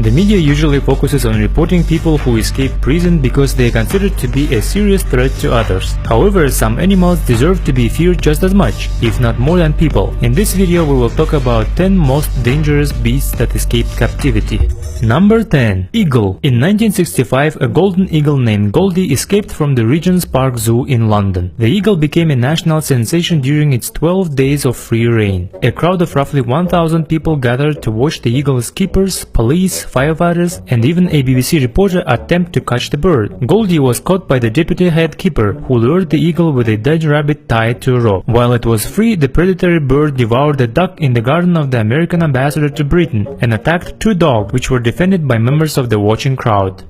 The media usually focuses on reporting people who escape prison because they are considered to be a serious threat to others. However, some animals deserve to be feared just as much, if not more than people. In this video we will talk about 10 most dangerous beasts that escaped captivity. Number 10. Eagle. In 1965, a golden eagle named Goldie escaped from the Regent's Park Zoo in London. The eagle became a national sensation during its 12 days of free reign. A crowd of roughly 1,000 people gathered to watch the eagle's keepers, police, firefighters, and even a BBC reporter attempt to catch the bird. Goldie was caught by the deputy head keeper, who lured the eagle with a dead rabbit tied to a rope. While it was free, the predatory bird devoured a duck in the garden of the American ambassador to Britain and attacked 2 dogs, which were defended by members of the watching crowd.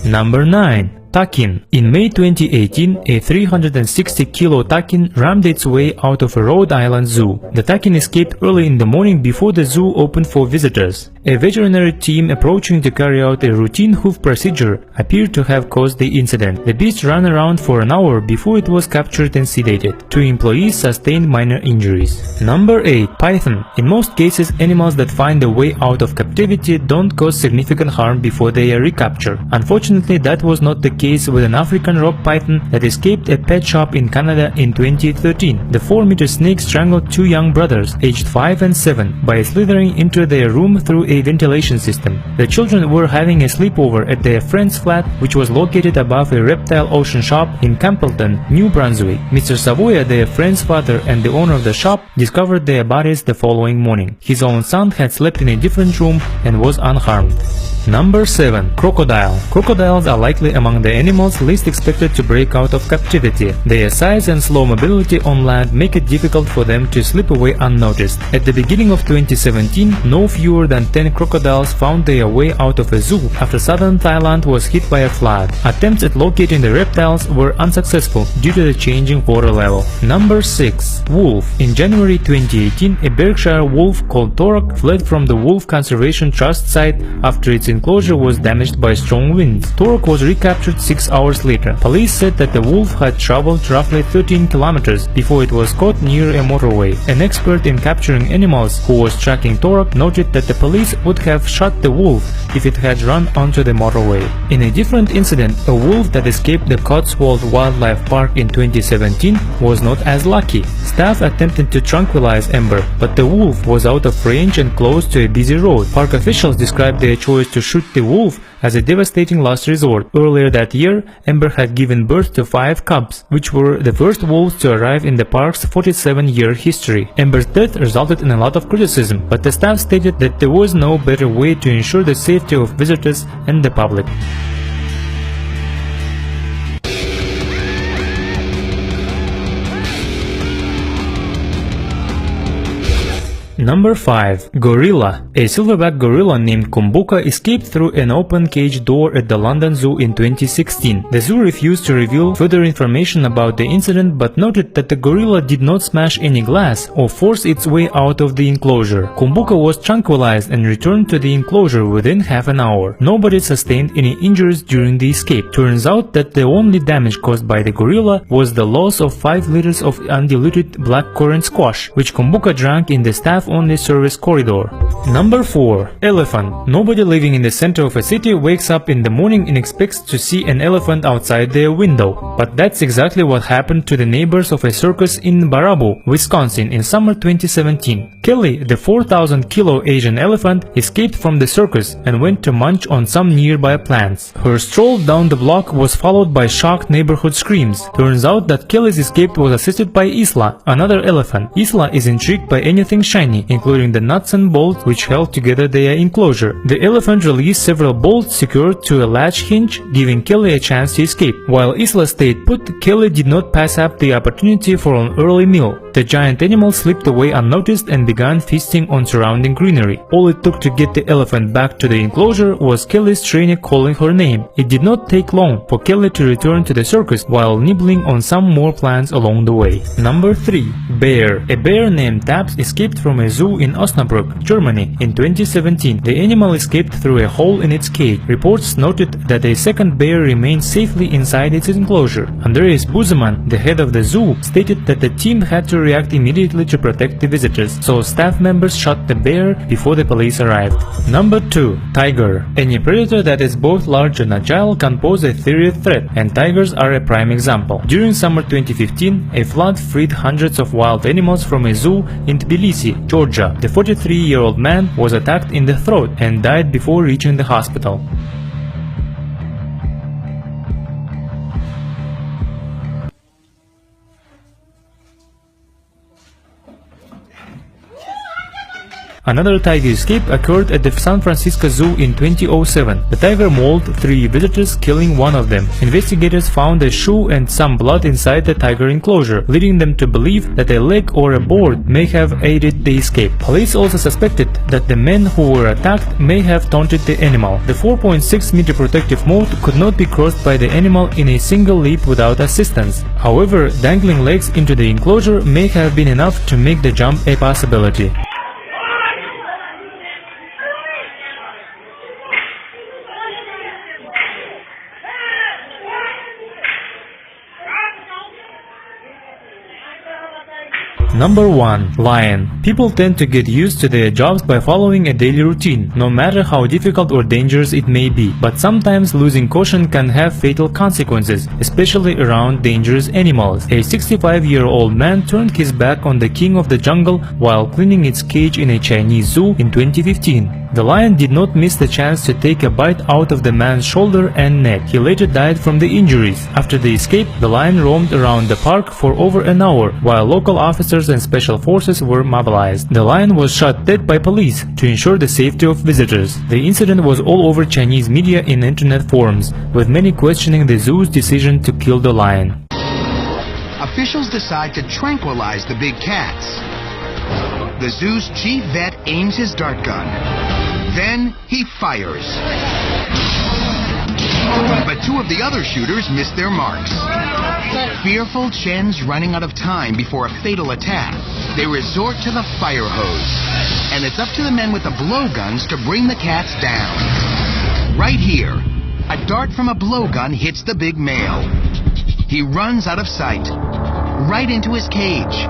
Number 9. Takin. In May 2018, a 360-kilo takin rammed its way out of a Rhode Island zoo. The takin escaped early in the morning before the zoo opened for visitors. A veterinary team approaching to carry out a routine hoof procedure appeared to have caused the incident. The beast ran around for an hour before it was captured and sedated. 2 employees sustained minor injuries. Number 8. Python. In most cases, animals that find a way out of captivity don't cause significant harm before they are recaptured. Unfortunately, that was not the case with an African rock python that escaped a pet shop in Canada in 2013. The 4-meter snake strangled 2 young brothers, aged 5 and 7, by slithering into their room through a ventilation system. The children were having a sleepover at their friend's flat, which was located above a reptile auction shop in Campbellton, New Brunswick. Mr. Savoya, their friend's father and the owner of the shop, discovered their bodies the following morning. His own son had slept in a different room and was unharmed. Number 7. Crocodile. Crocodiles are likely among the animals least expected to break out of captivity. Their size and slow mobility on land make it difficult for them to slip away unnoticed. At the beginning of 2017, no fewer than 10 crocodiles found their way out of a zoo after southern Thailand was hit by a flood. Attempts at locating the reptiles were unsuccessful due to the changing water level. Number 6. Wolf. In January 2018, a Berkshire wolf called Torok fled from the Wolf Conservation Trust site after its enclosure was damaged by strong winds. Torok was recaptured 6 hours later. Police said that the wolf had traveled roughly 13 kilometers before it was caught near a motorway. An expert in capturing animals who was tracking Torok noted that the police would have shot the wolf if it had run onto the motorway. In a different incident, a wolf that escaped the Cotswold Wildlife Park in 2017 was not as lucky. Staff attempted to tranquilize Amber, but the wolf was out of range and close to a busy road. Park officials described their choice to shoot the wolf as a devastating last resort. Earlier that year, Amber had given birth to 5 cubs, which were the first wolves to arrive in the park's 47-year history. Amber's death resulted in a lot of criticism, but the staff stated that there was no better way to ensure the safety of visitors and the public. Number 5. Gorilla. A silverback gorilla named Kumbuka escaped through an open cage door at the London Zoo in 2016. The zoo refused to reveal further information about the incident but noted that the gorilla did not smash any glass or force its way out of the enclosure. Kumbuka was tranquilized and returned to the enclosure within half an hour. Nobody sustained any injuries during the escape. Turns out that the only damage caused by the gorilla was the loss of 5 liters of undiluted blackcurrant squash, which Kumbuka drank in the staff only service corridor. Number 4. Elephant. Nobody living in the center of a city wakes up in the morning and expects to see an elephant outside their window. But that's exactly what happened to the neighbors of a circus in Baraboo, Wisconsin in summer 2017. Kelly, the 4,000-kilo Asian elephant, escaped from the circus and went to munch on some nearby plants. Her stroll down the block was followed by shocked neighborhood screams. Turns out that Kelly's escape was assisted by Isla, another elephant. Isla is intrigued by anything shiny, including the nuts and bolts which held together their enclosure. The elephant released several bolts secured to a latch hinge, giving Kelly a chance to escape. While Isla stayed put, Kelly did not pass up the opportunity for an early meal. The giant animal slipped away unnoticed and began feasting on surrounding greenery. All it took to get the elephant back to the enclosure was Kelly's trainer calling her name. It did not take long for Kelly to return to the circus while nibbling on some more plants along the way. Number 3. Bear. A bear named Taps escaped from a zoo in Osnabrück, Germany in 2017. The animal escaped through a hole in its cage. Reports noted that a second bear remained safely inside its enclosure. Andreas Busemann, the head of the zoo, stated that the team had to react immediately to protect the visitors, so staff members shot the bear before the police arrived. Number 2. Tiger. Any predator that is both large and agile can pose a serious threat, and tigers are a prime example. During summer 2015, a flood freed hundreds of wild animals from a zoo in Tbilisi, Georgia. The 43-year-old man was attacked in the throat and died before reaching the hospital. Another tiger escape occurred at the San Francisco Zoo in 2007. The tiger mauled 3 visitors, killing one of them. Investigators found a shoe and some blood inside the tiger enclosure, leading them to believe that a leg or a board may have aided the escape. Police also suspected that the men who were attacked may have taunted the animal. The 4.6-meter protective moat could not be crossed by the animal in a single leap without assistance. However, dangling legs into the enclosure may have been enough to make the jump a possibility. Number 1. Lion. People tend to get used to their jobs by following a daily routine, no matter how difficult or dangerous it may be. But sometimes losing caution can have fatal consequences, especially around dangerous animals. A 65-year-old man turned his back on the king of the jungle while cleaning its cage in a Chinese zoo in 2015. The lion did not miss the chance to take a bite out of the man's shoulder and neck. He later died from the injuries. After the escape, the lion roamed around the park for over an hour, while local officers and special forces were mobilized. The lion was shot dead by police to ensure the safety of visitors. The incident was all over Chinese media and internet forums, with many questioning the zoo's decision to kill the lion. Officials decide to tranquilize the big cats. The zoo's chief vet aims his dart gun. Then he fires. But 2 of the other shooters miss their marks. Fearful, Chen's running out of time before a fatal attack. They resort to the fire hose. And it's up to the men with the blowguns to bring the cats down. Right here, a dart from a blowgun hits the big male. He runs out of sight, right into his cage.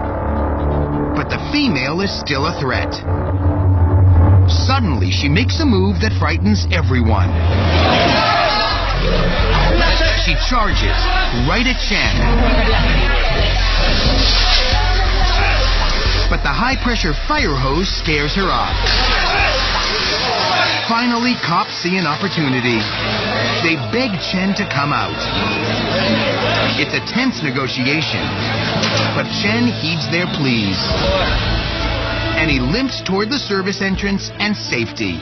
But the female is still a threat. Suddenly, she makes a move that frightens everyone. She charges right at Chen. But the high-pressure fire hose scares her off. Finally, cops see an opportunity. They beg Chen to come out. It's a tense negotiation, but Chen heeds their pleas. And he limps toward the service entrance and safety.